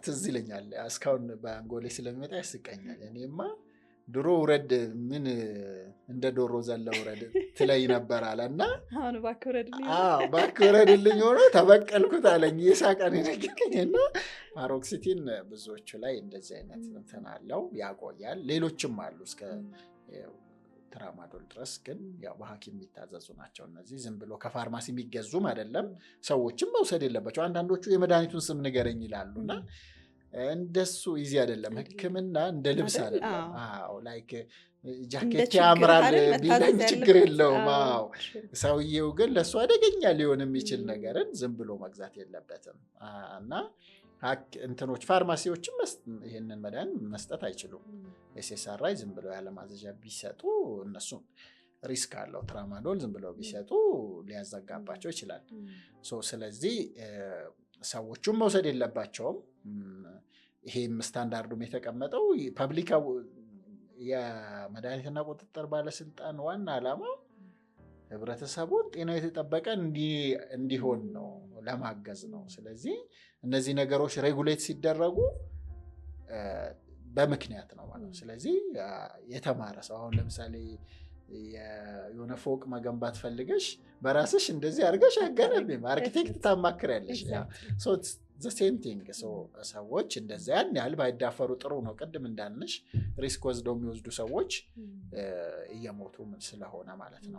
ትዝ ይለኛል እስካሁን በአንጎሌ ስለሚመጣ ያስቀኛል። እኔማ ድሮ ውረድ ምን እንደ ዶሮ ዘለ ውረድ ትለይ ነበር አለና አሁን ባክወረድልኝ ሆኖ ተበቀልኩት አለኝ። የሳቀን ይነገረኝና ፓሮክሲቲን ብዙዎቹ ላይ እንደዚህ አይነት እንትን አለው ያቆያል። ሌሎችም አሉ እስከ ትራማዶል ድረስ ግን ያው በሐኪም የሚታዘዙ ናቸው። እነዚህ ዝም ብሎ ከፋርማሲ የሚገዙም አይደለም፣ ሰዎችም መውሰድ የለባቸው። አንዳንዶቹ የመድኃኒቱን ስም ንገረኝ ይላሉና እንደሱ ኢዚ አይደለም። ሕክምና እንደ ልብስ አይደለም። ላይክ ጃኬት ያምራል ቢለኝ ችግር የለውም። ሰውየው ግን ለሱ አደገኛ ሊሆን የሚችል ነገርን ዝም ብሎ መግዛት የለበትም እና እንትኖች ፋርማሲዎችም ይሄንን መድኃኒት መስጠት አይችሉም። ኤስኤስአርአይ ዝም ብለው ያለ ማዘዣ ቢሰጡ እነሱ ሪስክ አለው። ትራማዶል ዝም ብለው ቢሰጡ ሊያዘጋባቸው ይችላል። ስለዚህ ሰዎቹም መውሰድ የለባቸውም። ይሄም ስታንዳርዱም የተቀመጠው ፐብሊክ የመድኃኒትና ቁጥጥር ባለስልጣን ዋና ዓላማው ህብረተሰቡን ጤናው የተጠበቀ እንዲሆን ነው፣ ለማገዝ ነው። ስለዚህ እነዚህ ነገሮች ሬጉሌት ሲደረጉ በምክንያት ነው ማለት ነው። ስለዚህ የተማረ ሰው አሁን ለምሳሌ የሆነ ፎቅ መገንባት ፈልገሽ በራስሽ እንደዚህ አድርገሽ አገነቢም አርኪቴክት ታማክሪያለሽ። the same thing ሰዎች እንደዛ ያን ያህል ባይዳፈሩ ጥሩ ነው። ቅድም እንዳልንሽ ሪስክ ወስደው የሚወስዱ ሰዎች እየሞቱ ስለሆነ ማለት ነው።